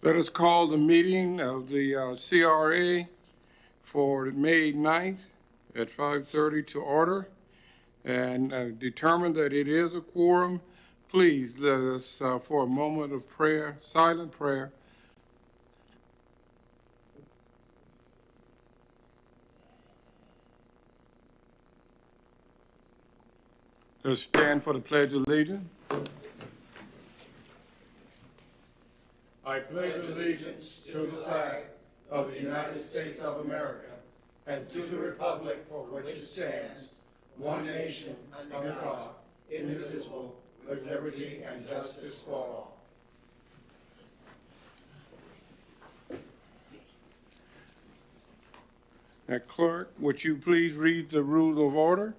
Let us call the meeting of the CRA for May 9th at 5:30 to order and determine that it is a quorum. Please let us, for a moment of prayer, silent prayer. Let us stand for the Pledge of Allegiance. I pledge allegiance to the flag of the United States of America and to the republic for which it stands, one nation, under God, indivisible, with liberty and justice for all. Now, Clerk, would you please read the rule of order?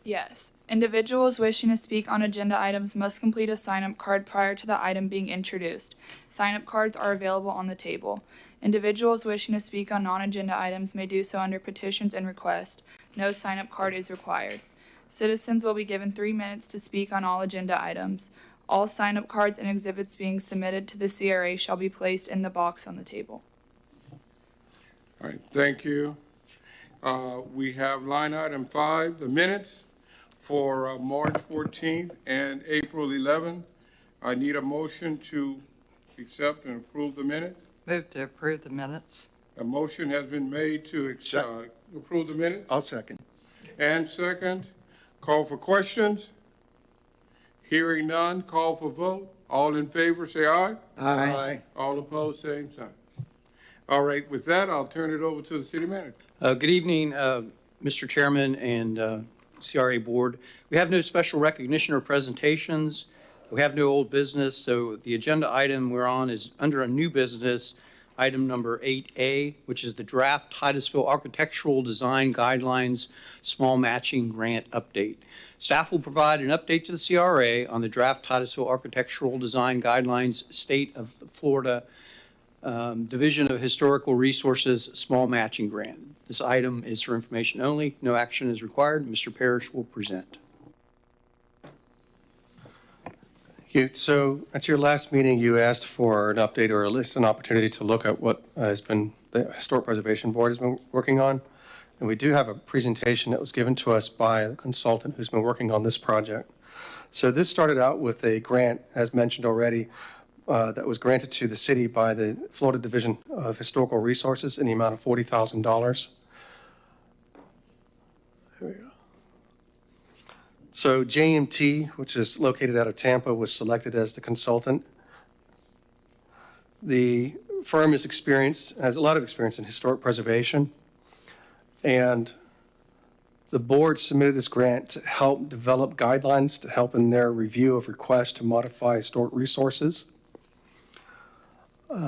Yes. Individuals wishing to speak on agenda items must complete a sign-up card prior to the item being introduced. Sign-up cards are available on the table. Individuals wishing to speak on non-agenda items may do so under petitions and requests. No sign-up card is required. Citizens will be given 3 minutes to speak on all agenda items. All sign-up cards and exhibits being submitted to the CRA shall be placed in the box on the table. All right, thank you. We have line item 5, the minutes for March 14th and April 11th. I need a motion to accept and approve the minutes. Move to approve the minutes. A motion has been made to approve the minutes. I'll second. And second, call for questions. Hearing none, call for vote. All in favor, say aye. Aye. All opposed, same sign. All right, with that, I'll turn it over to the city manager. Good evening, Mr. Chairman and CRA Board. We have no special recognition or presentations. We have no old business, so the agenda item we're on is under a new business, item number 8A, which is the draft Titusville Architectural Design Guidelines Small Matching Grant Update. Staff will provide an update to the CRA on the draft Titusville Architectural Design Guidelines State of Florida Division of Historical Resources Small Matching Grant. This item is for information only. No action is required. Mr. Parrish will present. So at your last meeting, you asked for an update or at least an opportunity to look at what has been the Historic Preservation Board has been working on. And we do have a presentation that was given to us by the consultant who's been working on this project. So this started out with a grant, as mentioned already, that was granted to the city by the Florida Division of Historical Resources in the amount of $40,000. There we go. So JMT, which is located out of Tampa, was selected as the consultant. The firm has a lot of experience in historic preservation, and the board submitted this grant to help develop guidelines to help in their review of requests to modify historic resources.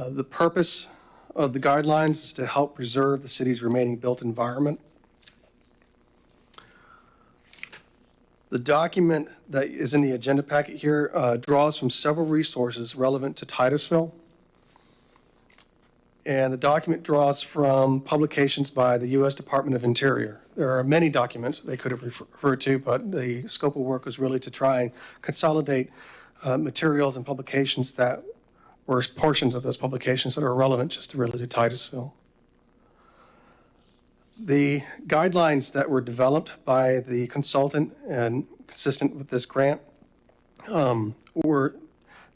The purpose of the guidelines is to help preserve the city's remaining built environment. The document that is in the agenda packet here draws from several resources relevant to Titusville. And the document draws from publications by the U.S. Department of Interior. There are many documents they could have referred to, but the scope of work was really to try and consolidate materials and publications that or portions of those publications that are relevant just really to Titusville. The guidelines that were developed by the consultant and consistent with this grant were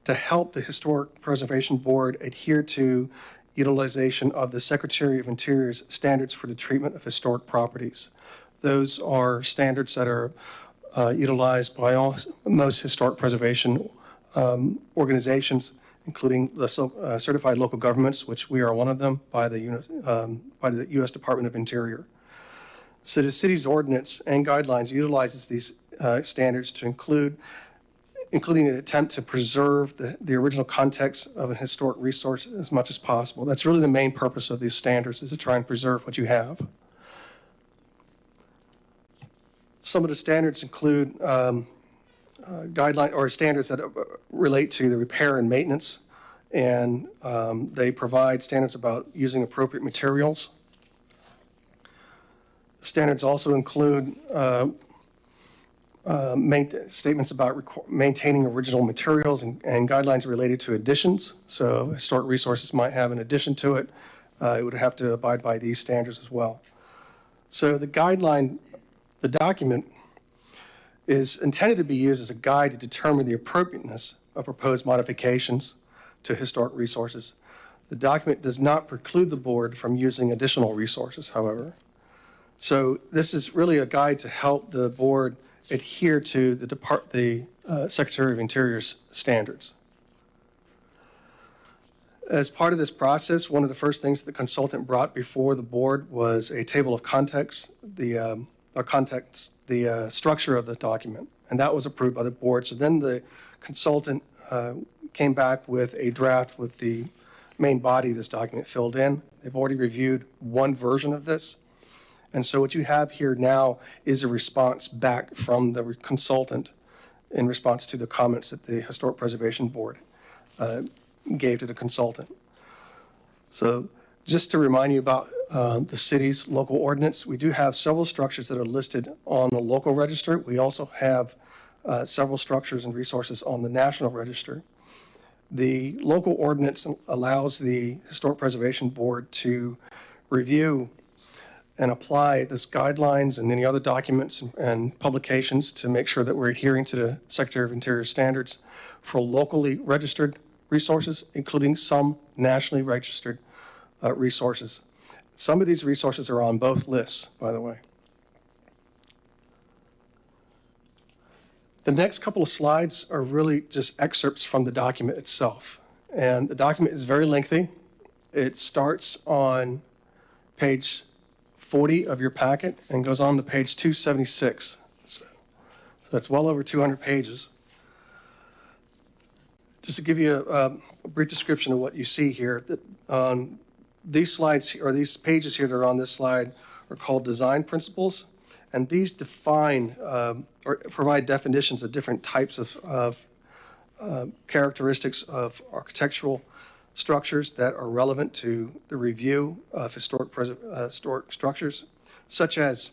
to help the Historic Preservation Board adhere to utilization of the Secretary of Interior's standards for the treatment of historic properties. Those are standards that are utilized by most historic preservation organizations, including the certified local governments, which we are one of them, by the U.S. Department of Interior. So the city's ordinance and guidelines utilizes these standards to including an attempt to preserve the original context of a historic resource as much as possible. That's really the main purpose of these standards, is to try and preserve what you have. Some of the standards include guideline or standards that relate to the repair and maintenance, and they provide standards about using appropriate materials. The standards also include statements about maintaining original materials and guidelines related to additions. So historic resources might have an addition to it. It would have to abide by these standards as well. So the document is intended to be used as a guide to determine the appropriateness of proposed modifications to historic resources. The document does not preclude the board from using additional resources, however. So this is really a guide to help the board adhere to the Secretary of Interior's standards. As part of this process, one of the first things the consultant brought before the board was a table of contents, the structure of the document, and that was approved by the board. So then the consultant came back with a draft with the main body of this document filled in. They've already reviewed one version of this. And so what you have here now is a response back from the consultant in response to the comments that the Historic Preservation Board gave to the consultant. So just to remind you about the city's local ordinance, we do have several structures that are listed on the local register. We also have several structures and resources on the national register. The local ordinance allows the Historic Preservation Board to review and apply this guidelines and any other documents and publications to make sure that we're adhering to the Secretary of Interior standards for locally registered resources, including some nationally registered resources. Some of these resources are on both lists, by the way. The next couple of slides are really just excerpts from the document itself. And the document is very lengthy. It starts on page 40 of your packet and goes on to page 276. So that's well over 200 pages. Just to give you a brief description of what you see here, these slides or these pages here that are on this slide are called design principles, and these define or provide definitions of different types of characteristics of architectural structures that are relevant to the review of historic structures, such as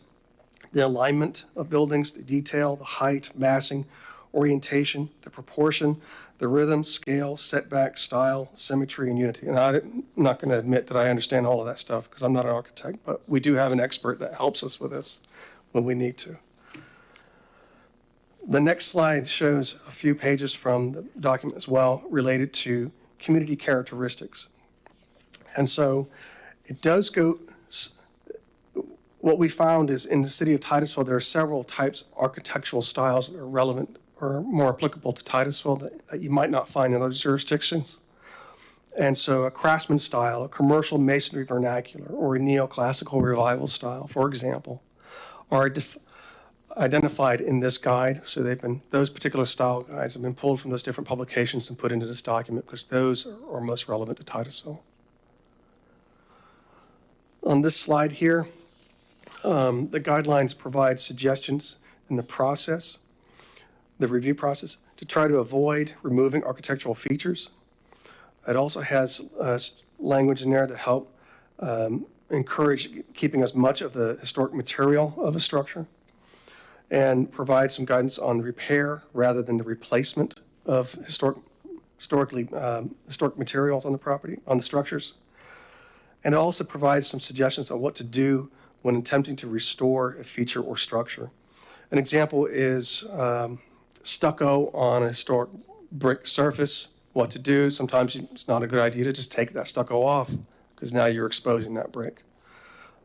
the alignment of buildings, the detail, the height, massing, orientation, the proportion, the rhythm, scale, setback, style, symmetry, and unity. And I'm not going to admit that I understand all of that stuff because I'm not an architect, but we do have an expert that helps us with this when we need to. The next slide shows a few pages from the document as well related to community characteristics. And so it does go, what we found is in the city of Titusville, there are several types of architectural styles that are relevant or more applicable to Titusville that you might not find in other jurisdictions. And so a craftsman style, a commercial masonry vernacular, or a neoclassical revival style, for example, are identified in this guide. So those particular style guides have been pulled from those different publications and put into this document because those are most relevant to Titusville. On this slide here, the guidelines provide suggestions in the process, the review process, to try to avoid removing architectural features. It also has language in there to help encourage keeping as much of the historic material of a structure, and provide some guidance on the repair rather than the replacement of historic materials on the property, on the structures. And it also provides some suggestions on what to do when attempting to restore a feature or structure. An example is stucco on a historic brick surface, what to do. Sometimes it's not a good idea to just take that stucco off because now you're exposing that brick.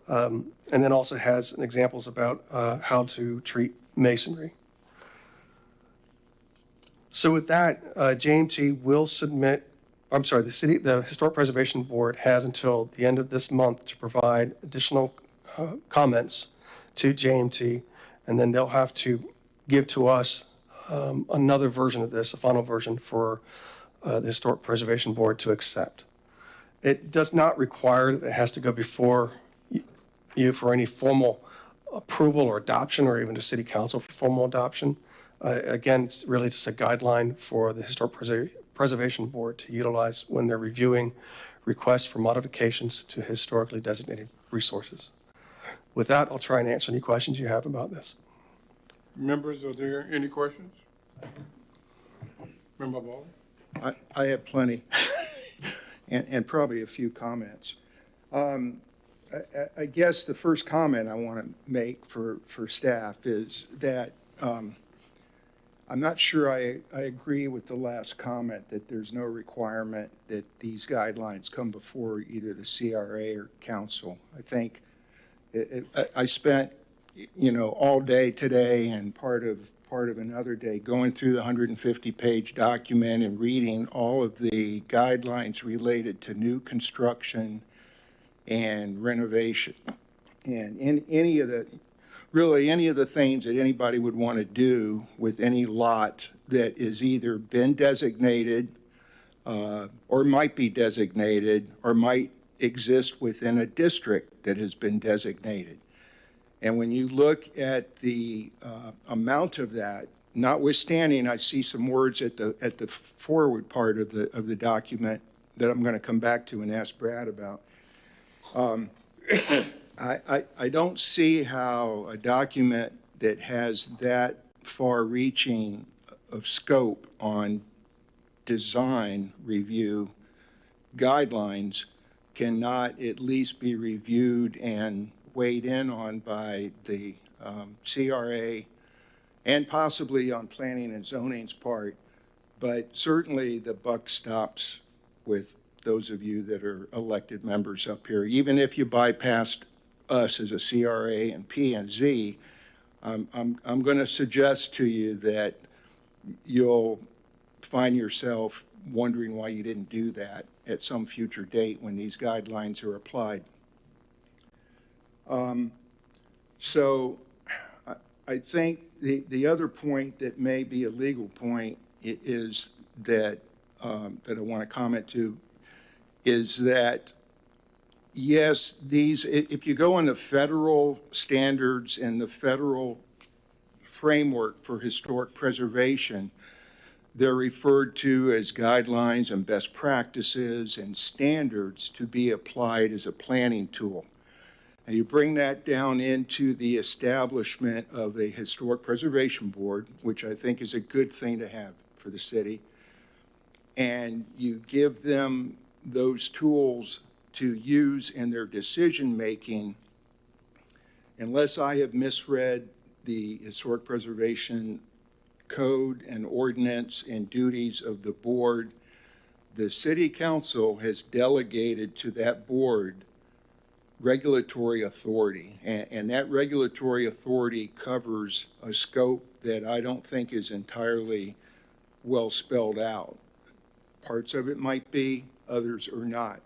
And then also has examples about how to treat masonry. So with that, JMT will submit, the Historic Preservation Board has until the end of this month to provide additional comments to JMT, and then they'll have to give to us another version of this, a final version for the Historic Preservation Board to accept. It does not require that it has to go before you for any formal approval or adoption, or even to City Council for formal adoption. Again, it's really just a guideline for the Historic Preservation Board to utilize when they're reviewing requests for modifications to historically designated resources. With that, I'll try and answer any questions you have about this. Members, are there any questions? Member Ball? I have plenty, and probably a few comments. I guess the first comment I want to make for staff is that I'm not sure I agree with the last comment that there's no requirement that these guidelines come before either the CRA or council. I think I spent, all day today and part of another day going through the 150-page document and reading all of the guidelines related to new construction and renovation. And in any of the things that anybody would want to do with any lot that is either been designated or might be designated or might exist within a district that has been designated. And when you look at the amount of that, notwithstanding, I see some words at the forward part of the document that I'm going to come back to and ask Brad about. I don't see how a document that has that far-reaching of scope on design review guidelines cannot at least be reviewed and weighed in on by the CRA and possibly on planning and zoning's part, but certainly the buck stops with those of you that are elected members up here. Even if you bypassed us as a CRA and P and Z, I'm going to suggest to you that you'll find yourself wondering why you didn't do that at some future date when these guidelines are applied. So I think the other point that may be a legal point is that that I want to comment to is that yes, if you go on the federal standards and the federal framework for historic preservation, they're referred to as guidelines and best practices and standards to be applied as a planning tool. And you bring that down into the establishment of a historic preservation board, which I think is a good thing to have for the city, and you give them those tools to use in their decision-making. Unless I have misread the historic preservation code and ordinance and duties of the board, the city council has delegated to that board regulatory authority, and that regulatory authority covers a scope that I don't think is entirely well spelled out. Parts of it might be, others are not.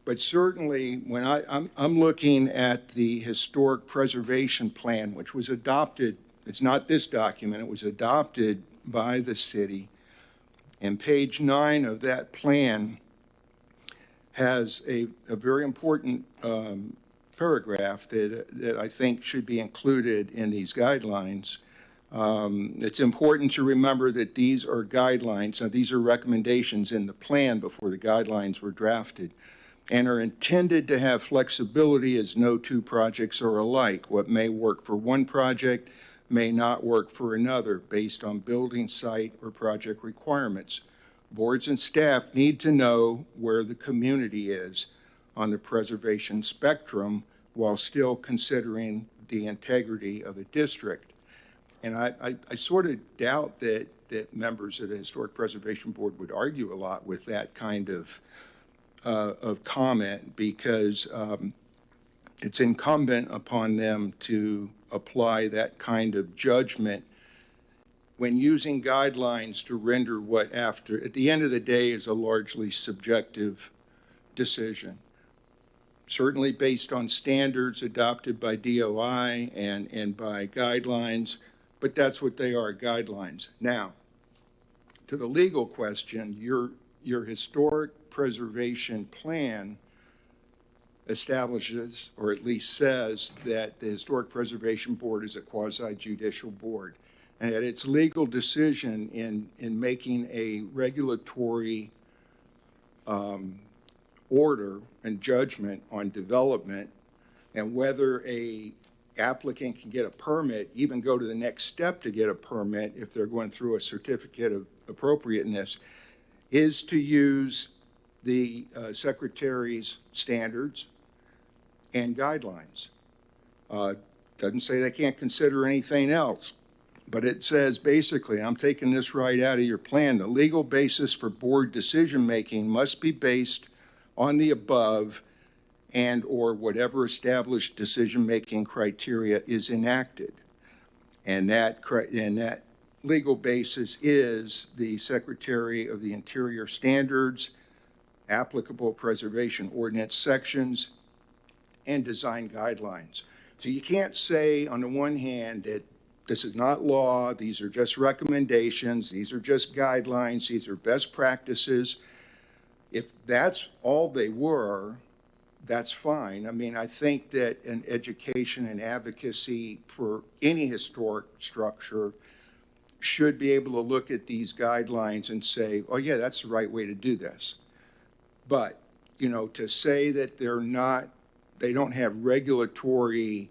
But certainly when I'm looking at the historic preservation plan, which was adopted, it's not this document, it was adopted by the city, and page 9 of that plan has a very important paragraph that I think should be included in these guidelines. It's important to remember that these are guidelines. Now, these are recommendations in the plan before the guidelines were drafted and are intended to have flexibility as no two projects are alike. What may work for one project may not work for another based on building site or project requirements. Boards and staff need to know where the community is on the preservation spectrum while still considering the integrity of a district. And I sort of doubt that members of the Historic Preservation Board would argue a lot with that kind of comment, because it's incumbent upon them to apply that kind of judgment when using guidelines to render what at the end of the day is a largely subjective decision. Certainly based on standards adopted by DOI and by guidelines, but that's what they are, guidelines. Now, to the legal question, your historic preservation plan establishes, or at least says, that the Historic Preservation Board is a quasi-judicial board, and that its legal decision in making a regulatory order and judgment on development and whether a applicant can get a permit, even go to the next step to get a permit if they're going through a certificate of appropriateness, is to use the Secretary's standards and guidelines. Doesn't say they can't consider anything else, but it says basically, I'm taking this right out of your plan, the legal basis for board decision-making must be based on the above and/or whatever established decision-making criteria is enacted. And that legal basis is the Secretary of the Interior standards, applicable preservation ordinance sections, and design guidelines. So you can't say on the one hand that this is not law, these are just recommendations, these are just guidelines, these are best practices. If that's all they were, that's fine. I mean, I think that an education and advocacy for any historic structure should be able to look at these guidelines and say, oh yeah, that's the right way to do this. But, you know, to say that they don't have regulatory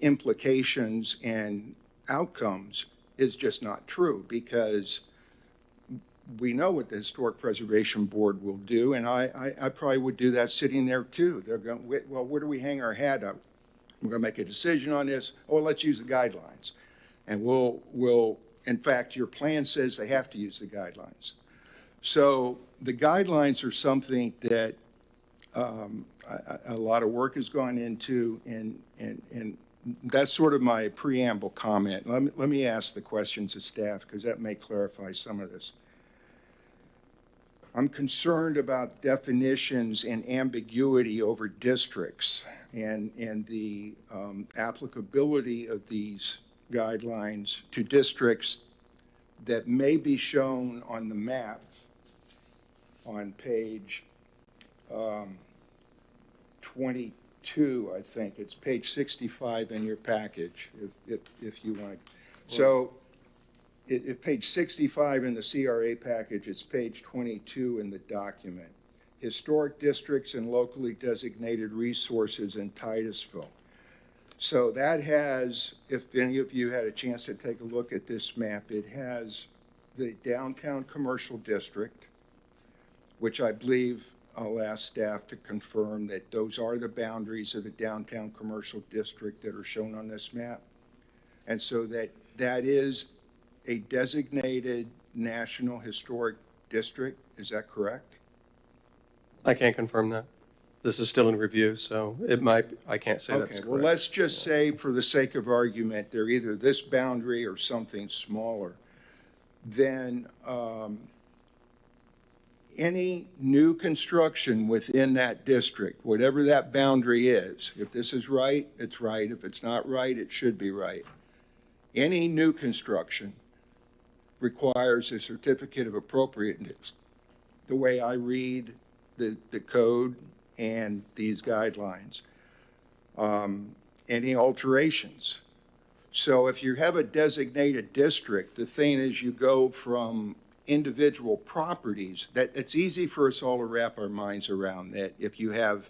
implications and outcomes is just not true, because we know what the Historic Preservation Board will do, and I probably would do that sitting there too. They're going, well, where do we hang our hat up? We're going to make a decision on this. Oh, let's use the guidelines. And we'll, in fact, your plan says they have to use the guidelines. So the guidelines are something that a lot of work has gone into, and that's sort of my preamble comment. Let me ask the questions of staff, because that may clarify some of this. I'm concerned about definitions and ambiguity over districts and the applicability of these guidelines to districts that may be shown on the map on page 22, I think. It's page 65 in your package, if you want. So if page 65 in the CRA package, it's page 22 in the document. Historic districts and locally designated resources in Titusville. So that has, if any of you had a chance to take a look at this map, it has the downtown commercial district, which I believe I'll ask staff to confirm that those are the boundaries of the downtown commercial district that are shown on this map. And so that is a designated National Historic District. Is that correct? I can't confirm that. This is still in review, so it might, I can't say that's Okay, correct. well, let's just say, for the sake of argument, they're either this boundary or something smaller. Then any new construction within that district, whatever that boundary is, if this is right, it's right. If it's not right, it should be right. Any new construction requires a certificate of appropriateness, the way I read the code and these guidelines. Any alterations. So if you have a designated district, the thing is you go from individual properties, that it's easy for us all to wrap our minds around that. If you have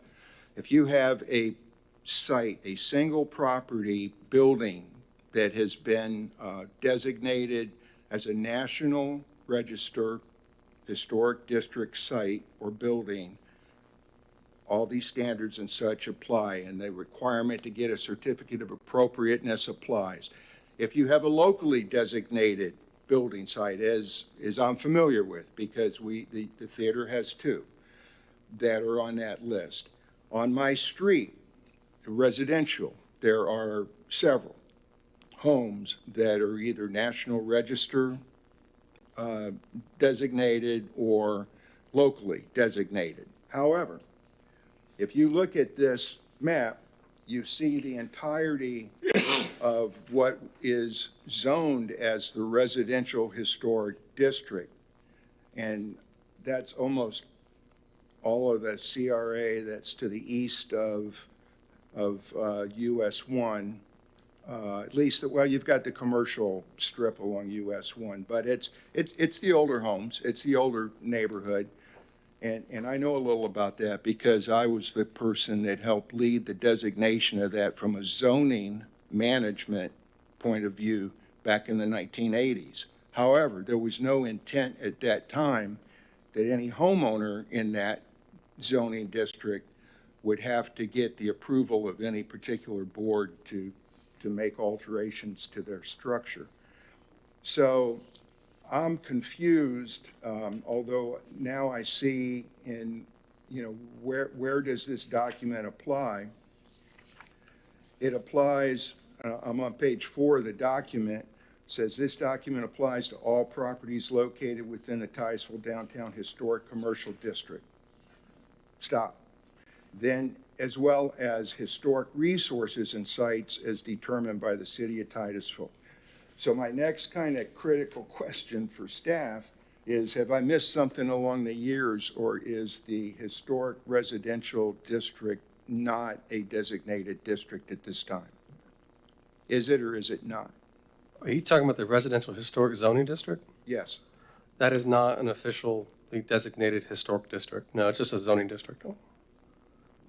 a site, a single property building that has been designated as a National Register Historic District site or building, all these standards and such apply, and the requirement to get a certificate of appropriateness applies. If you have a locally designated building site, as I'm familiar with, because the theater has two that are on that list. On my street, residential, there are several homes that are either National Register designated or locally designated. However, if you look at this map, you see the entirety of what is zoned as the residential historic district. And that's almost all of the CRA that's to the east of US 1. At least, well, you've got the commercial strip along US 1, but it's the older homes, it's the older neighborhood. And I know a little about that because I was the person that helped lead the designation of that from a zoning management point of view back in the 1980s. However, there was no intent at that time that any homeowner in that zoning district would have to get the approval of any particular board to make alterations to their structure. So I'm confused, although now I see in, where does this document apply? It applies, I'm on page 4 of the document, says this document applies to all properties located within the Titusville Downtown Historic Commercial District. Stop. Then, as well as historic resources and sites as determined by the city of Titusville. So my next kind of critical question for staff is, have I missed something along the years, or is the historic residential district not a designated district at this time? Is it or is it not? Are you talking about the residential historic zoning district? Yes. That is not an officially designated historic district. No, it's just a zoning district.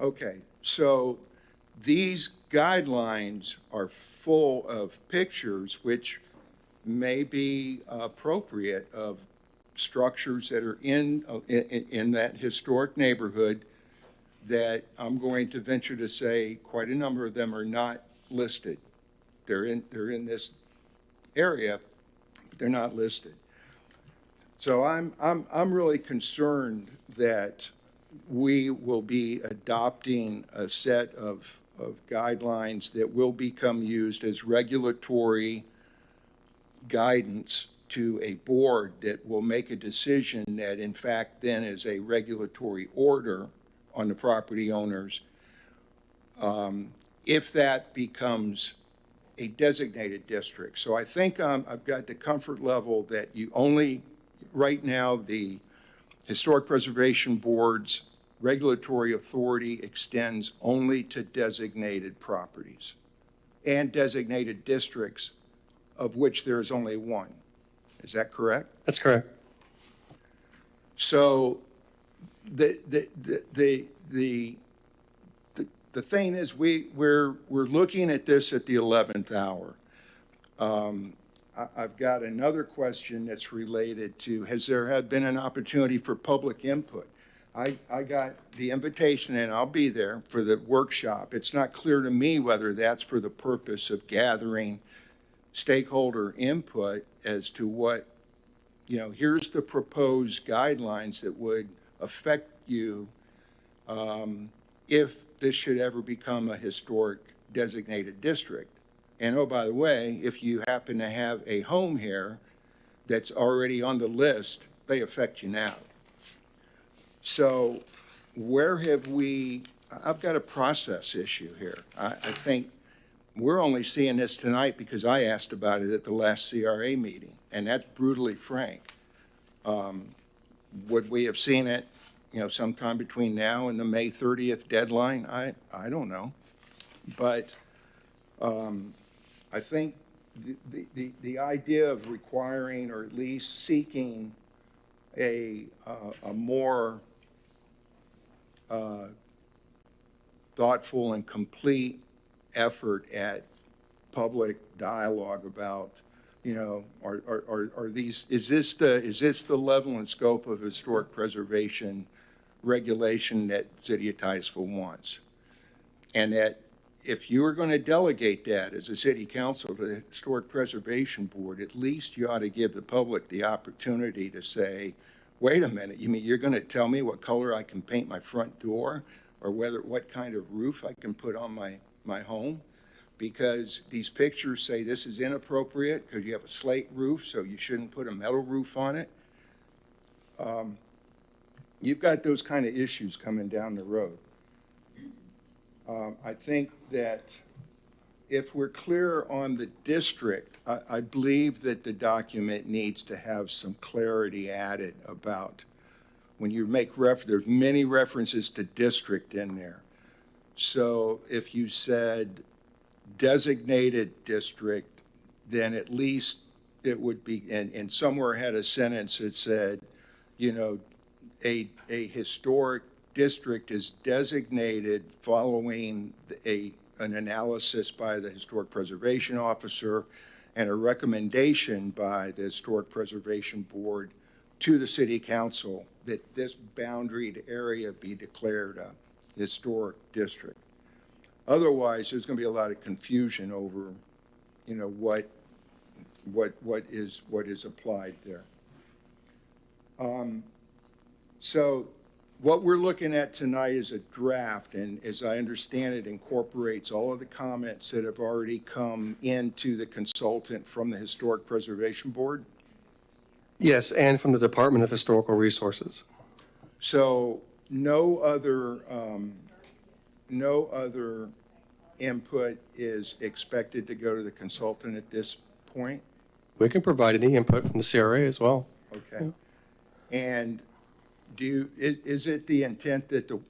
Okay, so these guidelines are full of pictures which may be appropriate of structures that are in that historic neighborhood that I'm going to venture to say quite a number of them are not listed. They're in this area, but they're not listed. So I'm really concerned that we will be adopting a set of guidelines that will become used as regulatory guidance to a board that will make a decision that in fact then is a regulatory order on the property owners. If that becomes a designated district. So I think I've got the comfort level that you only, right now, the Historic Preservation Board's regulatory authority extends only to designated properties and designated districts, of which there is only one. Is that correct? That's correct. So the thing is, we're looking at this at the 11th hour. I've got another question that's related to, has there had been an opportunity for public input? I got the invitation, and I'll be there for the workshop. It's not clear to me whether that's for the purpose of gathering stakeholder input as to what, here's the proposed guidelines that would affect you if this should ever become a historic designated district. And oh, by the way, if you happen to have a home here that's already on the list, they affect you now. So where have we, I've got a process issue here. I think we're only seeing this tonight because I asked about it at the last CRA meeting, and that's brutally frank. Would we have seen it, sometime between now and the May 30th deadline? I don't know. But I think the idea of requiring, or at least seeking, a more thoughtful and complete effort at public dialogue about, are these, is this the level and scope of historic preservation regulation that City of Titusville wants? And that if you are going to delegate that as a city council to the Historic Preservation Board, at least you ought to give the public the opportunity to say, wait a minute, you mean you're going to tell me what color I can paint my front door, or what kind of roof I can put on my home? Because these pictures say this is inappropriate because you have a slate roof, so you shouldn't put a metal roof on it. You've got those kind of issues coming down the road. I think that if we're clear on the district, I believe that the document needs to have some clarity added about when you make there's many references to district in there. So if you said designated district, then at least it would be, and somewhere had a sentence that said, a historic district is designated following a an analysis by the Historic Preservation Officer and a recommendation by the Historic Preservation Board to the City Council that this boundaried area be declared a historic district. Otherwise, there's going to be a lot of confusion over, you know, what is applied there. So what we're looking at tonight is a draft, and as I understand it, incorporates all of the comments that have already come into the consultant from the Historic Preservation Board. Yes, and from the Department of Historical Resources. So no other input is expected to go to the consultant at this point? We can provide any input from the CRA as well. Okay. And is it the intent that the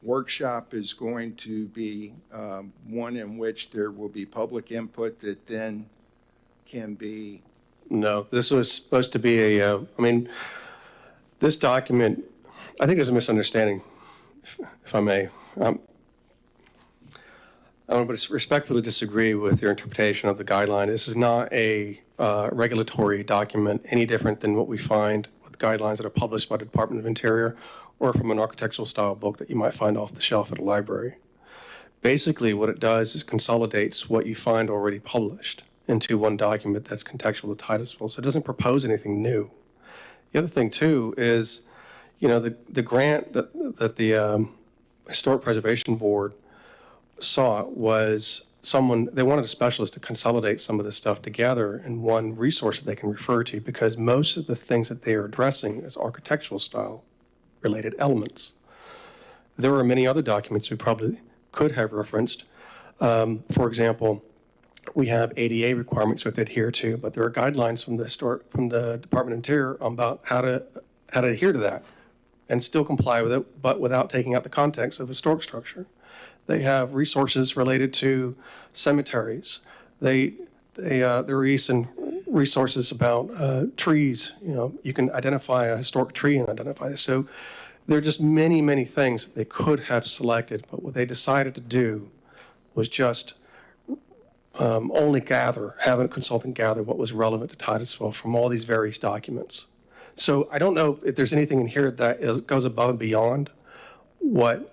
workshop is going to be one in which there will be public input that then can be? No, this was supposed to be I mean, this document, I think there's a misunderstanding, if I may. I would respectfully disagree with your interpretation of the guideline. This is not a regulatory document any different than what we find with guidelines that are published by the Department of Interior or from an architectural style book that you might find off the shelf at a library. Basically, what it does is consolidates what you find already published into one document that's contextual to Titusville. So it doesn't propose anything new. The other thing, too, is, you know, the grant that the Historic Preservation Board sought was they wanted a specialist to consolidate some of this stuff together in one resource that they can refer to, because most of the things that they are addressing is architectural style related elements. There are many other documents we probably could have referenced. For example, we have ADA requirements we have to adhere to, but there are guidelines from the Department of Interior about how to adhere to that and still comply with it, but without taking out the context of historic structure. They have resources related to cemeteries. There are recent resources about trees. You know, you can identify a historic tree and identify this. So there are just many, many things that they could have selected, but what they decided to do was just only have a consultant gather what was relevant to Titusville from all these various documents. So I don't know if there's anything in here that goes above and beyond what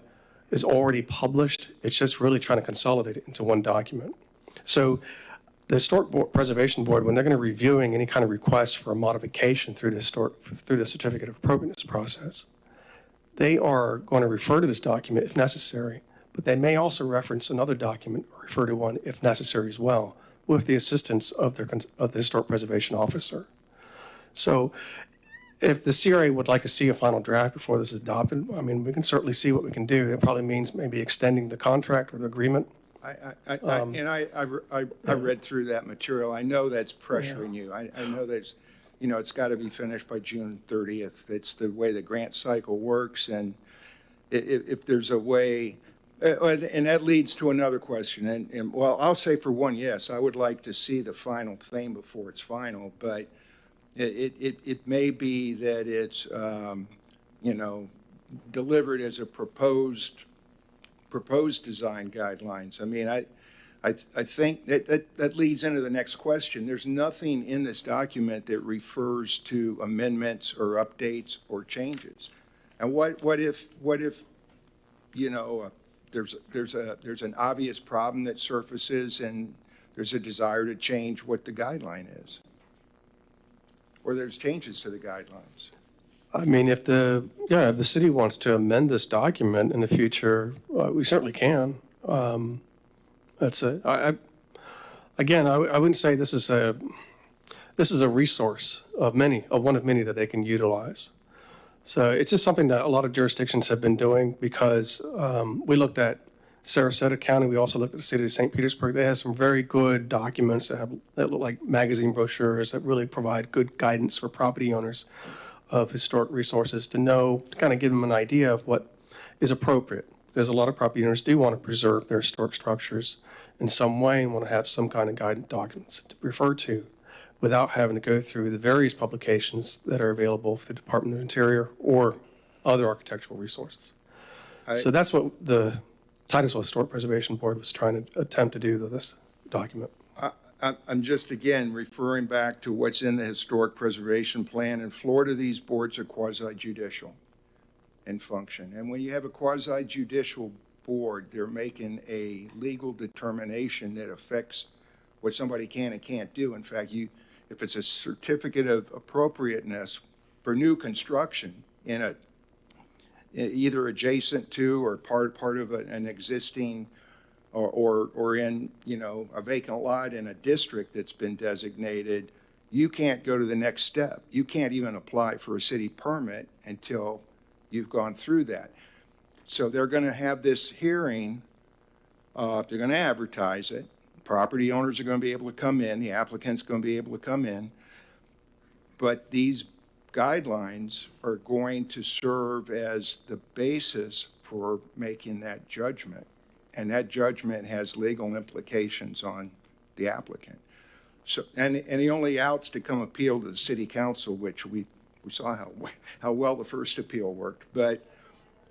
is already published. It's just really trying to consolidate it into one document. So the Historic Preservation Board, when they're going to be reviewing any kind of request for a modification through the Certificate of Appropriateness process, they are going to refer to this document if necessary, but they may also reference another document or refer to one if necessary as well, with the assistance of the Historic Preservation Officer. So if the CRA would like to see a final draft before this is adopted, I mean, we can certainly see what we can do. It probably means maybe extending the contract or the agreement. I read through that material. I know that's pressuring you. I know that's, you know, it's got to be finished by June 30th. It's the way the grant cycle works. And if there's a way, and that leads to another question. And well, I'll say for one, yes, I would like to see the final thing before it's final, but it may be that it's, you know, delivered as a proposed design guidelines. I mean, I think that leads into the next question. There's nothing in this document that refers to amendments or updates or changes. And what if you know, there's an obvious problem that surfaces and there's a desire to change what the guideline is, or there's changes to the guidelines? I mean, if the city wants to amend this document in the future, we certainly can. I wouldn't say this is a resource of one of many that they can utilize. So it's just something that a lot of jurisdictions have been doing, because we looked at Sarasota County. We also looked at the city of St. Petersburg. They have some very good documents that look like magazine brochures that really provide good guidance for property owners of historic resources to kind of give them an idea of what is appropriate. Because a lot of property owners do want to preserve their historic structures in some way and want to have some kind of guidance documents to refer to without having to go through the various publications that are available for the Department of Interior or other architectural resources. So that's what the Titusville Historic Preservation Board was trying to attempt to do with this document. I'm just, again, referring back to what's in the Historic Preservation Plan. In Florida, these boards are quasi-judicial in function. And when you have a quasi-judicial board, they're making a legal determination that affects what somebody can and can't do. In fact, if it's a certificate of appropriateness for new construction in either adjacent to or part of an existing or in, a vacant lot in a district that's been designated, you can't go to the next step. You can't even apply for a city permit until you've gone through that. So they're going to have this hearing. They're going to advertise it. Property owners are going to be able to come in. The applicant's going to be able to come in. But these guidelines are going to serve as the basis for making that judgment. And that judgment has legal implications on the applicant. So, and the only outs to come appeal to the city council, which we saw how well the first appeal worked. But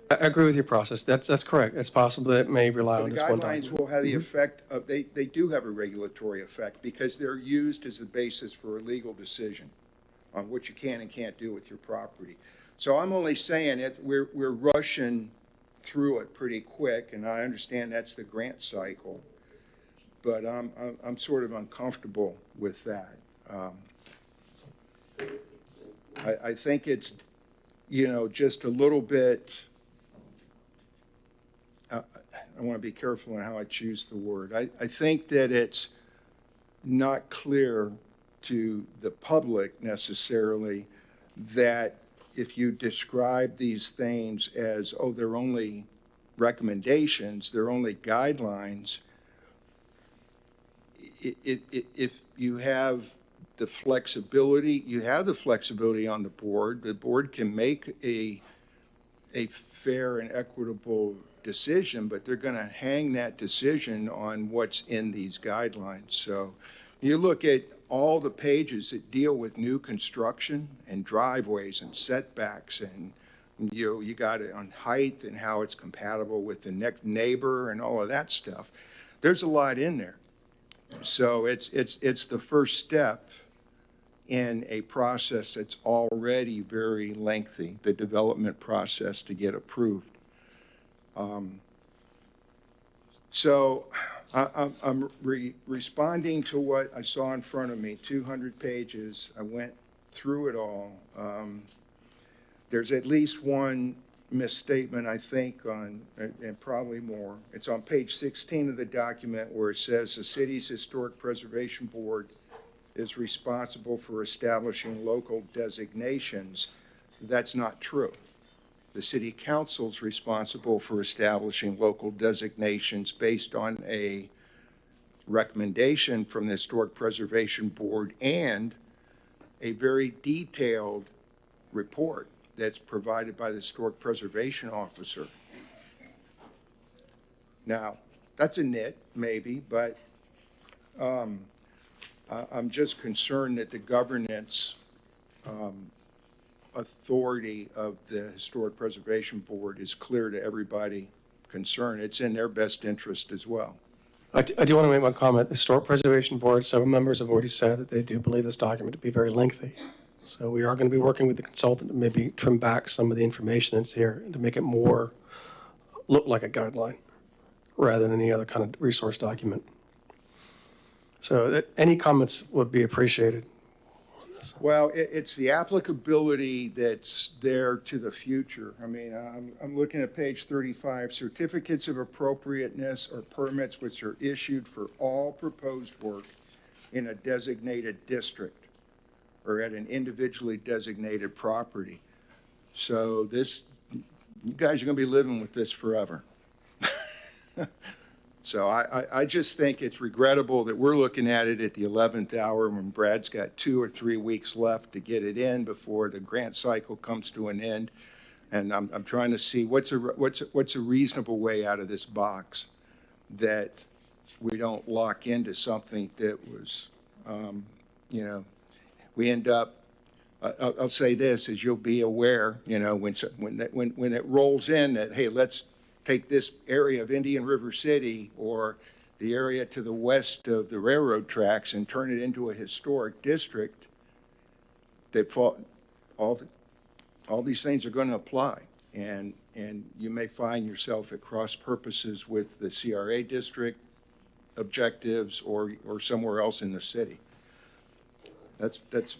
I agree with your process. That's correct. It's possible that it may rely on the this one guidelines document. will have the effect of, they do have a regulatory effect because they're used as the basis for a legal decision on what you can and can't do with your property. So I'm only saying it, we're rushing through it pretty quick, and I understand that's the grant cycle, but I'm sort of uncomfortable with that. I think it's, just a little bit, I want to be careful in how I choose the word. I think that it's not clear to the public necessarily that if you describe these things as, oh, they're only recommendations, they're only guidelines, if you have the flexibility, you have the flexibility on the board can make a fair and equitable decision, but they're going to hang that decision on what's in these guidelines. So you look at all the pages that deal with new construction and driveways and setbacks, and you got it on height and how it's compatible with the next neighbor and all of that stuff. There's a lot in there. So it's the first step in a process that's already very lengthy, the development process to get approved. So I'm responding to what I saw in front of me, 200 pages. I went through it all. There's at least one misstatement, I think, and probably more. It's on page 16 of the document where it says the city's Historic Preservation Board is responsible for establishing local designations. That's not true. The city council's responsible for establishing local designations based on a recommendation from the Historic Preservation Board and a very detailed report that's provided by the Historic Preservation Officer. Now, that's a nit, maybe, but I'm just concerned that the governance authority of the Historic Preservation Board is clear to everybody concerned. It's in their best interest as well. I do want to make one comment. The Historic Preservation Board, several members have already said that they do believe this document to be very lengthy. So we are going to be working with the consultant to maybe trim back some of the information that's here and to make it more look like a guideline rather than any other kind of resource document. So any comments would be appreciated. Well, it's the applicability that's there to the future. I mean, I'm looking at page 35, certificates of appropriateness or permits which are issued for all proposed work in a designated district or at an individually designated property. So this, you guys are going to be living with this forever. So I just think it's regrettable that we're looking at it at the 11th hour when Brad's got 2 or 3 weeks left to get it in before the grant cycle comes to an end. And I'm trying to see what's a reasonable way out of this box that we don't lock into something that was, we end up. I'll say this, as you'll be aware, when it rolls in that, hey, let's take this area of Indian River City or the area to the west of the railroad tracks and turn it into a historic district, that all these things are going to apply. And you may find yourself at cross purposes with the CRA district objectives or somewhere else in the city. That's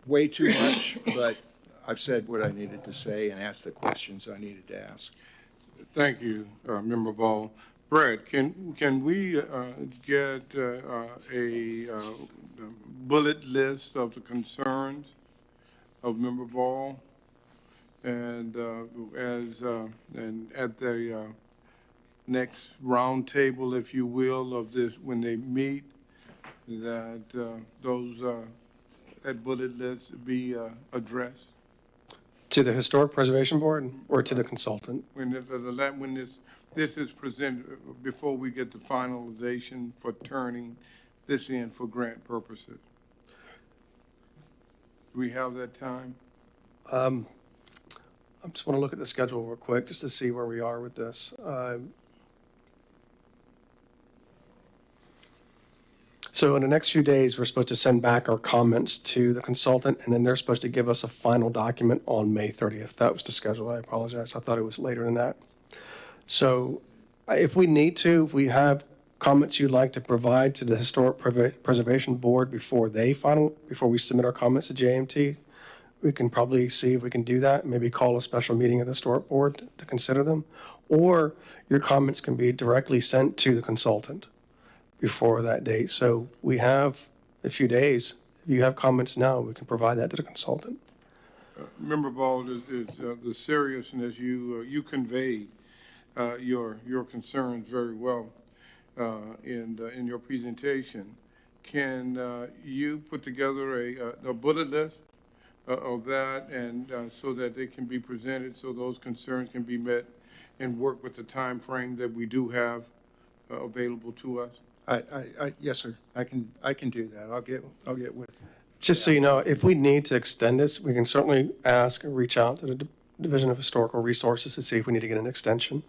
way too much, but I've said what I needed to say and asked the questions I needed to ask. Thank you, Member Ball. Brad, can we get a bullet list of the concerns of Member Ball? And and at the next round table, if you will, of this, when they meet, that that bullet list be addressed? To the Historic Preservation Board or to the consultant? When this is presented, before we get the finalization for turning this in for grant purposes. Do we have that time? I just want to look at the schedule real quick just to see where we are with this. So in the next few days, we're supposed to send back our comments to the consultant, and then they're supposed to give us a final document on May 30th. That was the schedule. I apologize. I thought it was later than that. So if we need to, if we have comments you'd like to provide to the Historic Preservation Board before we submit our comments to JMT, we can probably see if we can do that, maybe call a special meeting of the Historic Board to consider them. Or your comments can be directly sent to the consultant before that date. So we have a few days. If you have comments now, we can provide that to the consultant. Member Ball, is the seriousness you conveyed your concerns very well in your presentation. Can you put together a bullet list of that, and so that they can be presented, so those concerns can be met, and work with the time frame that we do have available to us? Yes, sir. I can do that. I'll get with. Just so you know, if we need to extend this, we can certainly ask and reach out to the Division of Historical Resources to see if we need to get an extension.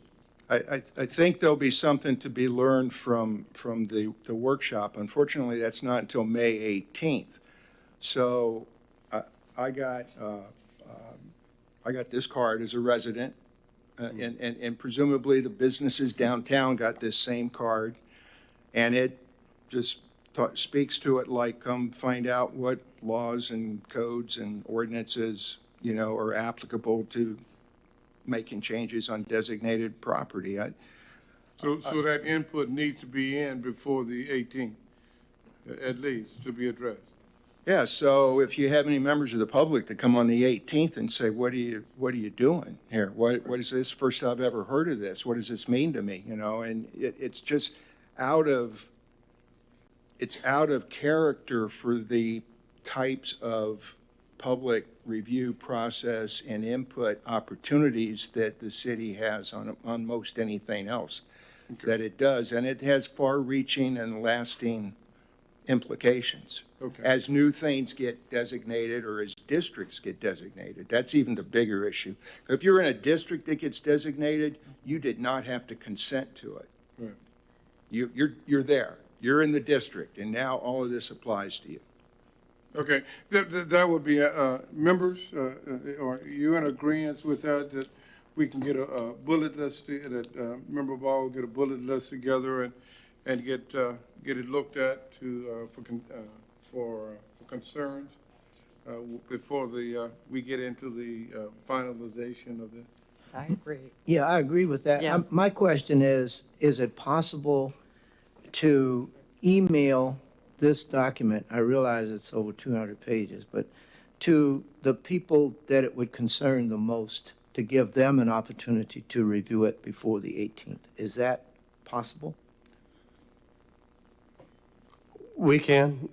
I think there'll be something to be learned from the workshop. Unfortunately, that's not until May 18th. So I got this card as a resident, and presumably the businesses downtown got this same card, and it just speaks to it like, come find out what laws and codes and ordinances, are applicable to making changes on designated property. So that input needs to be in before the 18th, at least, to be addressed. Yeah, so if you have any members of the public that come on the 18th and say, what are you doing here? What is this? First I've ever heard of this. What does this mean to me? And it's just out of character for the types of public review process and input opportunities that the city has on most anything else that it does. And it has far-reaching and lasting implications. Okay. As new things get designated or as districts get designated. That's even the bigger issue. If you're in a district that gets designated, you did not have to consent to it. Right. You're there. You're in the district, and now all of this applies to you. Okay, that would be, members, are you in agreement with that we can get a bullet list, that Member Ball will get a bullet list together and get it looked at for concerns before we get into the finalization of this? I agree. Yeah, I agree with that. Yeah. My question is it possible to email this document, I realize it's over 200 pages, but to the people that it would concern the most, to give them an opportunity to review it before the 18th? Is that possible? We can,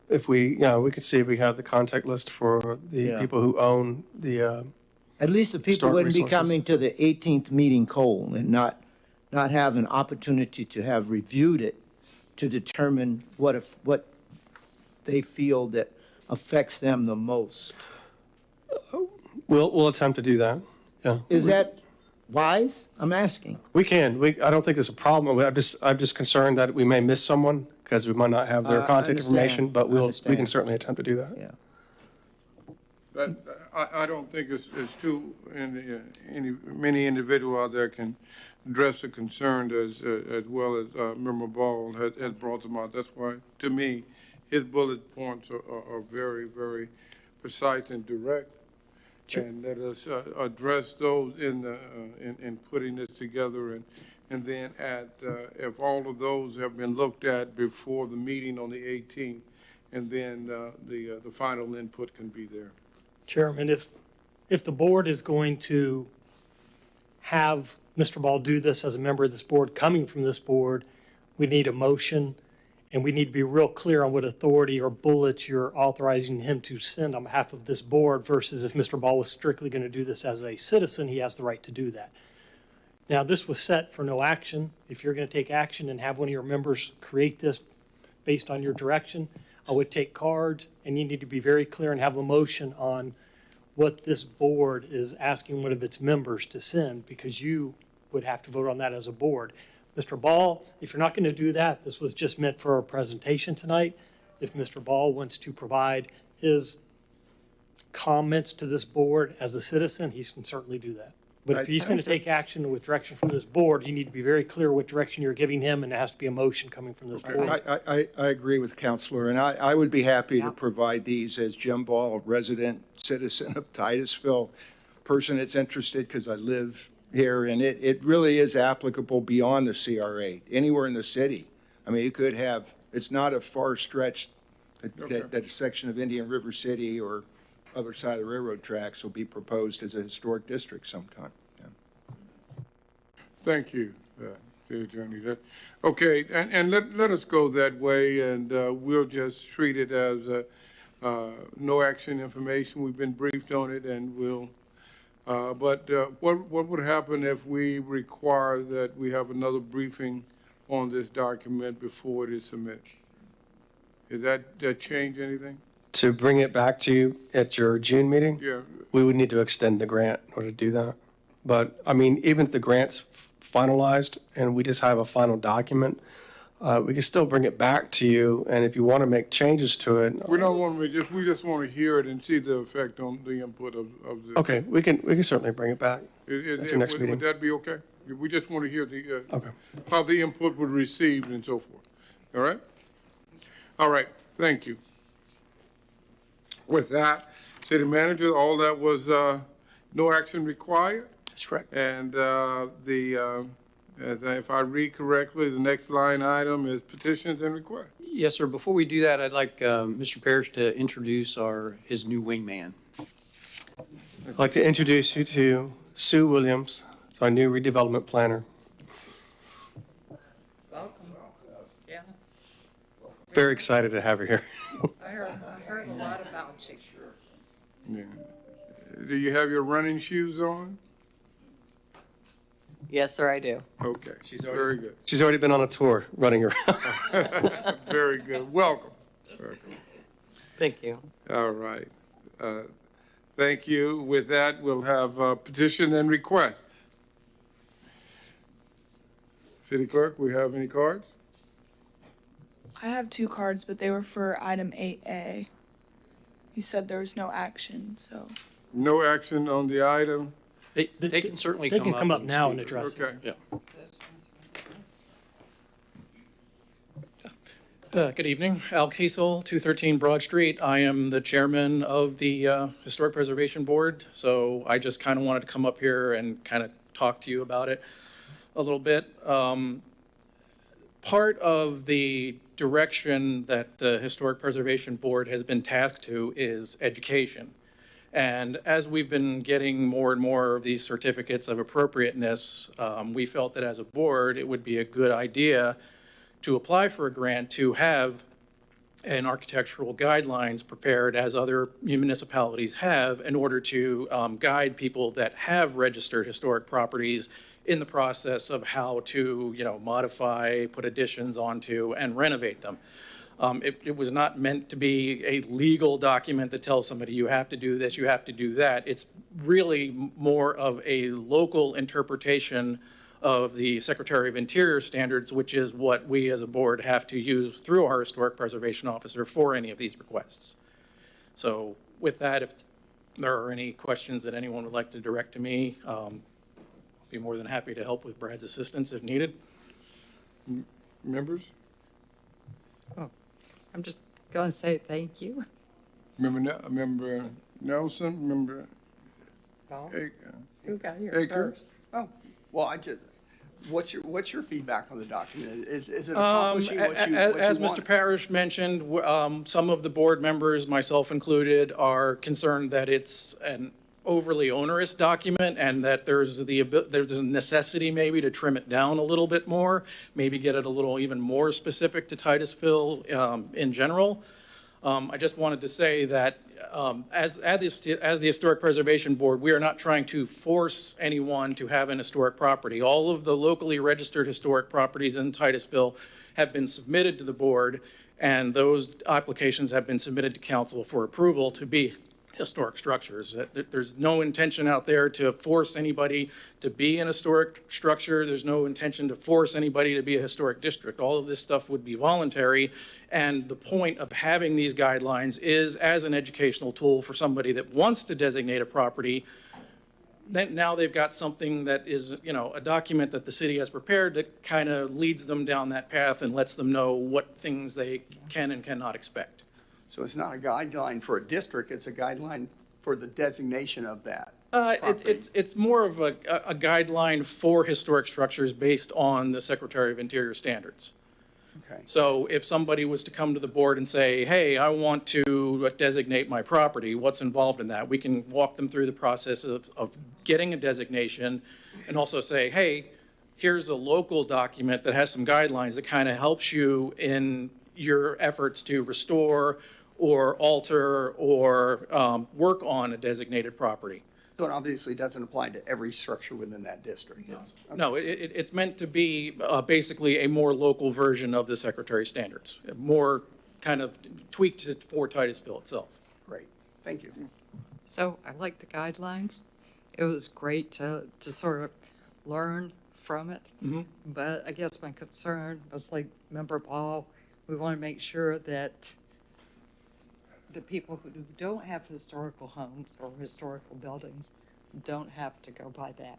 if we could see if we have the contact list for the Yeah. people who own the, At least the people Historic wouldn't be resources. coming to the 18th meeting cold and not have an opportunity to have reviewed it to determine what they feel that affects them the most. we'll attempt to do that, yeah. Is that wise? I'm asking. We can. I don't think there's a problem. I'm just concerned that we may miss someone because we might not have their I contact understand. information, but I we understand. can certainly attempt to do that. Yeah. But I don't think it's too, many individuals out there can address the concern as well as Member Ball had brought them out. That's why, to me, his bullet points are very, very precise and direct. And let us address those in putting this together, and then if all of those have been looked at before the meeting on the 18th, and then the final input can be there. Chairman, if the board is going to have Mr. Ball do this as a member of this board, coming from this board, we need a motion, and we need to be real clear on what authority or bullets you're authorizing him to send on behalf of this board versus if Mr. Ball was strictly going to do this as a citizen, he has the right to do that. Now, this was set for no action. If you're going to take action and have one of your members create this based on your direction, I would take cards, and you need to be very clear and have a motion on what this board is asking one of its members to send, because you would have to vote on that as a board. Mr. Ball, if you're not going to do that, this was just meant for a presentation tonight. If Mr. Ball wants to provide his comments to this board as a citizen, he can certainly do that. But if he's going to take action with direction from this board, you need to be very clear what direction you're giving him, and it has to be a motion coming from this board. I agree with Counselor, and I would be happy to provide these as Jim Ball, resident citizen of Titusville, person that's interested because I live here, and it really is applicable beyond the CR8, anywhere in the city. I mean, you could have, it's not a far stretch that a section of Indian River City or other side of the railroad tracks will be proposed as a historic district sometime. Yeah. Thank you, City Attorney. Okay, and let us go that way, and we'll just treat it as no action information. We've been briefed on it, and we'll, but what would happen if we require that we have another briefing on this document before it is submitted? Does that change anything? To bring it back to you at your June meeting, Yeah. we would need to extend the grant in order to do that. But, I mean, even if the grant's finalized and we just have a final document, we can still bring it back to you, and if you want to make changes to it. We don't want to we just want to hear it and see the effect on the input of the. Okay, we can certainly bring it back. At your next meeting. Would that be okay? We just want to hear the, Okay. how the input was received and so forth. All right? All right, thank you. With that, City Manager, all that was no action required. That's correct. And if I read correctly, the next line item is petitions and requests. Yes, sir. Before we do that, I'd like Mr. Parrish to introduce his new wingman. I'd like to introduce you to Sue Williams, our new redevelopment planner. Welcome. Yeah, Very excited to have her here. I heard a lot about you. Yeah. Do you have your running shoes on? Yes, sir, I do. Okay, very good. She's already been on a tour running around. Very good. Welcome. Thank you. All right. Thank you. With that, we'll have petition and request. City Clerk, we have any cards? I have 2 cards, but they were for item 8A. You said there was no action, so. No action on the item? They can certainly They can come up and now and speak. address it. Okay. Yeah. Good evening. Al Kiesel, 213 Broad Street. I am the chairman of the Historic Preservation Board, so I just kind of wanted to come up here and kind of talk to you about it a little bit. Part of the direction that the Historic Preservation Board has been tasked to is education. And as we've been getting more and more of these certificates of appropriateness, we felt that as a board, it would be a good idea to apply for a grant to have an architectural guidelines prepared as other municipalities have in order to guide people that have registered historic properties in the process of how to, modify, put additions onto, and renovate them. It was not meant to be a legal document that tells somebody you have to do this, you have to do that. It's really more of a local interpretation of the Secretary of Interior standards, which is what we as a board have to use through our Historic Preservation Officer for any of these requests. So with that, if there are any questions that anyone would like to direct to me, be more than happy to help with Brad's assistance if needed. Members? I'm just going to say thank you. Member Nelson, member Well, Aker. who got here Aker? first? Oh, well, what's your feedback on the document? Is it accomplishing what you As want? Mr. Parrish mentioned, some of the board members, myself included, are concerned that it's an overly onerous document and that there's a necessity maybe to trim it down a little bit more, maybe get it a little even more specific to Titusville in general. I just wanted to say that as the Historic Preservation Board, we are not trying to force anyone to have an historic property. All of the locally registered historic properties in Titusville have been submitted to the board, and those applications have been submitted to council for approval to be historic structures. There's no intention out there to force anybody to be an historic structure. There's no intention to force anybody to be a historic district. All of this stuff would be voluntary. And the point of having these guidelines is as an educational tool for somebody that wants to designate a property. Then now they've got something that is, a document that the city has prepared that kind of leads them down that path and lets them know what things they can and cannot expect. So it's not a guideline for a district, it's a guideline for the designation of that. It's more of a guideline for historic structures based on the Secretary of Interior standards. Okay. So if somebody was to come to the board and say, hey, I want to designate my property, what's involved in that? We can walk them through the process of getting a designation and also say, hey, here's a local document that has some guidelines that kind of helps you in your efforts to restore or alter or work on a designated property. So it obviously doesn't apply to every structure within that district. No, it's meant to be basically a more local version of the Secretary's standards, more kind of tweaked for Titusville itself. Great, thank you. So I like the guidelines. It was great to sort of learn from it. But I guess my concern was like Member Ball, we want to make sure that the people who don't have historical homes or historical buildings don't have to go by that.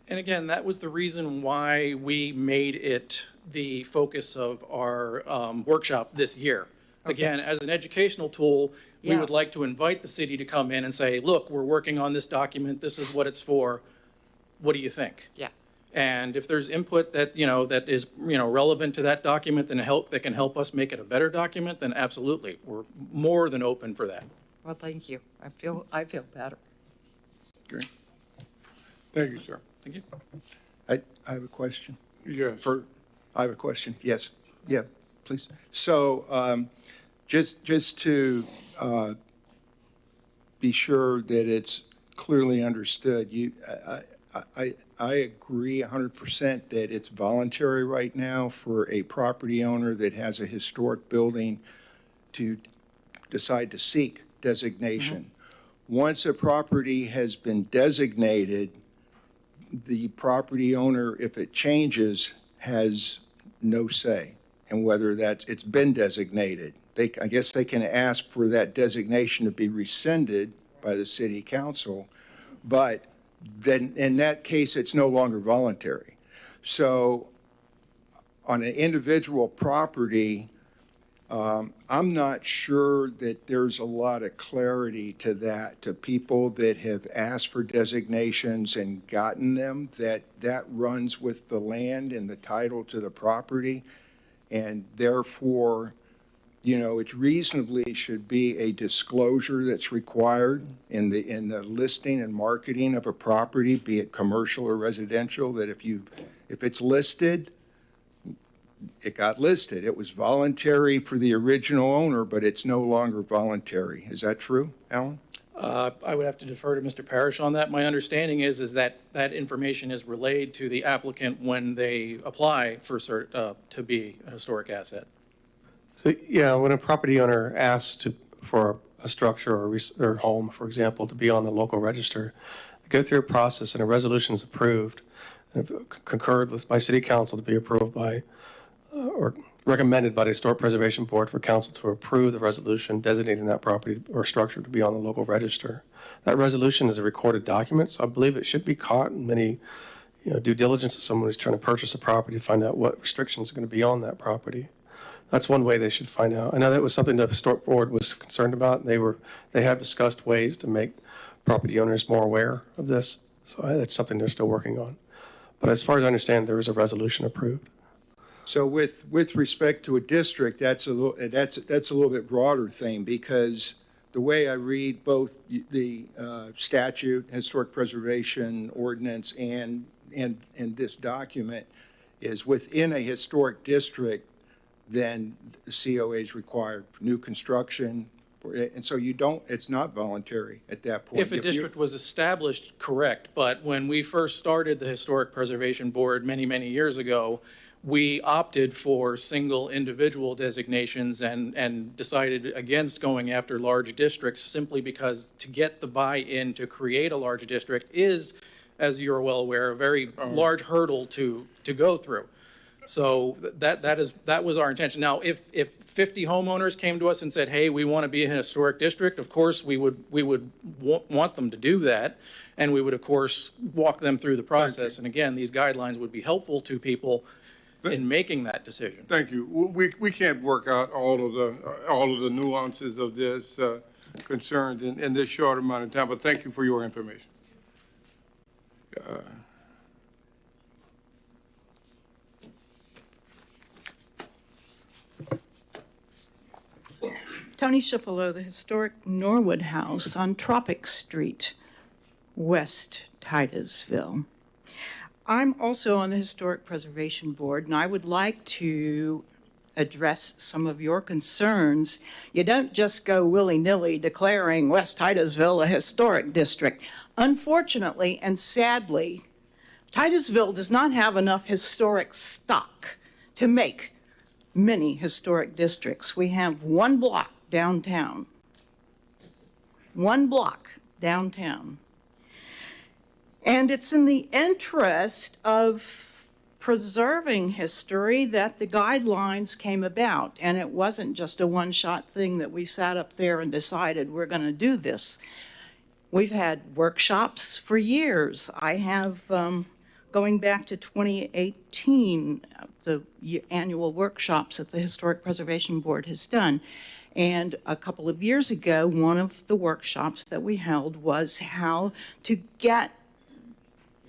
And again, that was the reason why we made it the focus of our workshop this year. Again, as an educational tool, we Yeah. would like to invite the city to come in and say, look, we're working on this document. This is what it's for. What do you think? Yeah. And if there's input that, that is, relevant to that document that can help us make it a better document, then absolutely. We're more than open for that. Well, thank you. I feel better. Great. Thank you, sir. Thank you. I have a question. Yes. I have a question. Yes. Yeah, please. So just to be sure that it's clearly understood, I agree 100% that it's voluntary right now for a property owner that has a historic building to decide to seek designation. Once a property has been designated, the property owner, if it changes, has no say in whether it's been designated. I guess they can ask for that designation to be rescinded by the city council, but then in that case, it's no longer voluntary. So on an individual property, I'm not sure that there's a lot of clarity to that, to people that have asked for designations and gotten them, that runs with the land and the title to the property. And therefore, it reasonably should be a disclosure that's required in the listing and marketing of a property, be it commercial or residential, that if it's listed, it got listed. It was voluntary for the original owner, but it's no longer voluntary. Is that true, Alan? I would have to defer to Mr. Parrish on that. My understanding is that information is relayed to the applicant when they apply for to be a historic asset. So, yeah, when a property owner asks for a structure or home, for example, to be on the local register, they go through a process and a resolution is approved, and concurred with by City Council to be approved by, or recommended by the Historic Preservation Board for council to approve the resolution designating that property or structure to be on the local register. That resolution is a recorded document, so I believe it should be caught in many, due diligence of someone who's trying to purchase a property to find out what restrictions are going to be on that property. That's one way they should find out. I know that was something the Historic Board was concerned about. They have discussed ways to make property owners more aware of this, so that's something they're still working on. But as far as I understand, there is a resolution approved. So with respect to a district, that's a little bit broader thing, because the way I read both the statute, historic preservation ordinance, and this document is within a historic district, then the COA is required for new construction. And so it's not voluntary at that point. If a district was established, correct, but when we first started the Historic Preservation Board many, many years ago, we opted for single individual designations and decided against going after large districts simply because to get the buy-in to create a large district is, as you're well aware, a very large hurdle to go through. So that was our intention. Now, if 50 homeowners came to us and said, hey, we want to be a historic district, of course, we would want them to do that. And we would, of course, walk them through the process. And again, these guidelines would be helpful to people in making that decision. Thank you. We can't work out all of the nuances of this concerns in this short amount of time, but thank you for your information. Tony Schifolo, the historic Norwood House on Tropic Street, West Titusville. I'm also on the Historic Preservation Board, and I would like to address some of your concerns. You don't just go willy-nilly declaring West Titusville a historic district. Unfortunately and sadly, Titusville does not have enough historic stock to make many historic districts. We have one block downtown. One block downtown. And it's in the interest of preserving history that the guidelines came about. And it wasn't just a one-shot thing that we sat up there and decided we're going to do this. We've had workshops for years. I have, going back to 2018, the annual workshops that the Historic Preservation Board has done. And a couple of years ago, one of the workshops that we held was how to get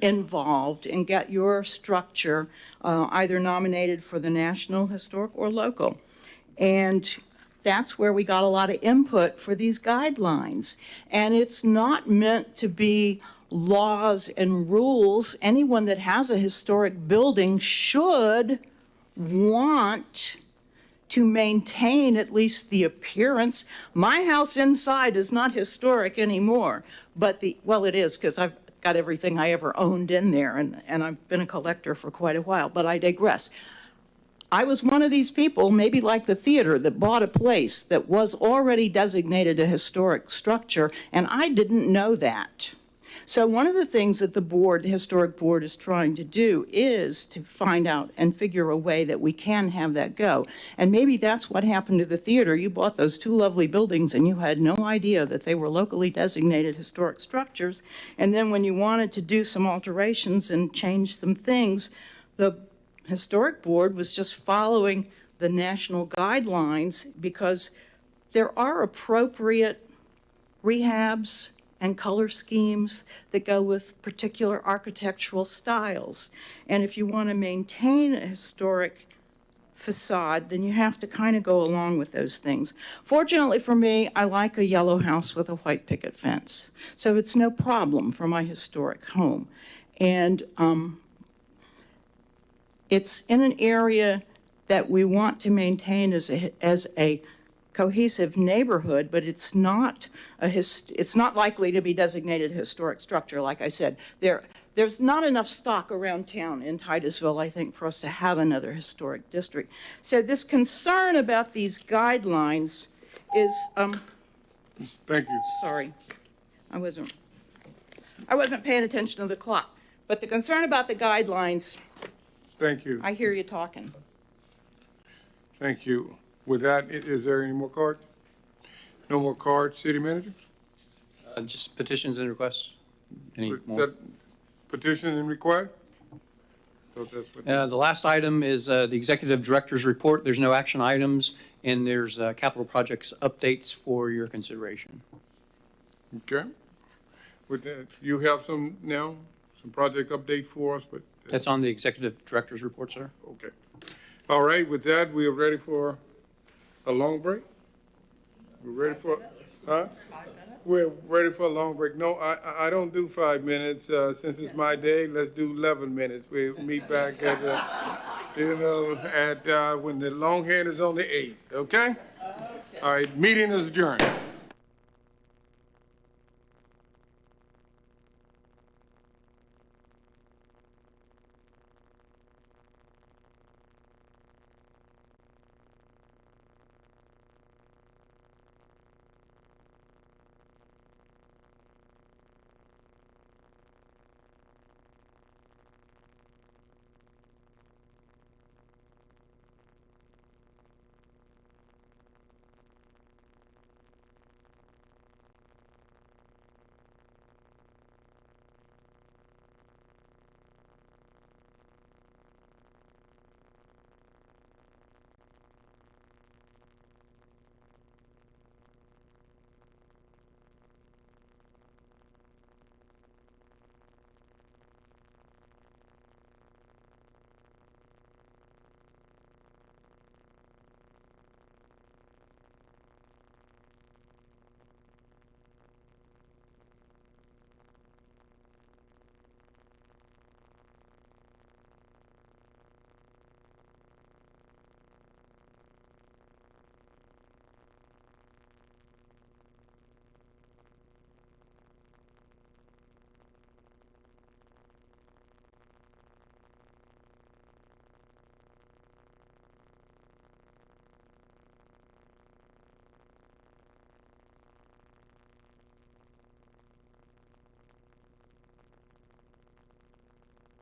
involved and get your structure either nominated for the National Historic or local. And that's where we got a lot of input for these guidelines. And it's not meant to be laws and rules. Anyone that has a historic building should want to maintain at least the appearance. My house inside is not historic anymore, but well, it is, because I've got everything I ever owned in there, and I've been a collector for quite a while, but I digress. I was one of these people, maybe like the theater, that bought a place that was already designated a historic structure, and I didn't know that. So one of the things that the Historic Board is trying to do is to find out and figure a way that we can have that go. And maybe that's what happened to the theater. You bought those two lovely buildings and you had no idea that they were locally designated historic structures. And then when you wanted to do some alterations and change some things, the Historic Board was just following the national guidelines, because there are appropriate rehabs and color schemes that go with particular architectural styles. And if you want to maintain a historic facade, then you have to kind of go along with those things. Fortunately for me, I like a yellow house with a white picket fence, so it's no problem for my historic home. And it's in an area that we want to maintain as a cohesive neighborhood, but it's not it's not likely to be designated a historic structure. Like I said, there's not enough stock around town in Titusville, I think, for us to have another historic district. So this concern about these guidelines is, Thank you. sorry, I wasn't paying attention to the clock. But the concern about the guidelines, Thank you. I hear you talking. Thank you. With that, is there any more cards? No more cards, City Manager? Just petitions and requests. Any more? That petition and request? Thought that's what- The last item is the Executive Director's Report. There's no action items, and there's capital projects updates for your consideration. Okay. With that, you have some now, some project update for us, but, That's on the Executive Director's Report, sir. okay. All right, with that, we are ready for a long break? We're ready for, huh? We're ready for a long break. No, I don't do 5 minutes. Since it's my day, let's do 11 minutes. We'll meet back at, when the long hand is on the 8th, okay? All right, meeting is adjourned.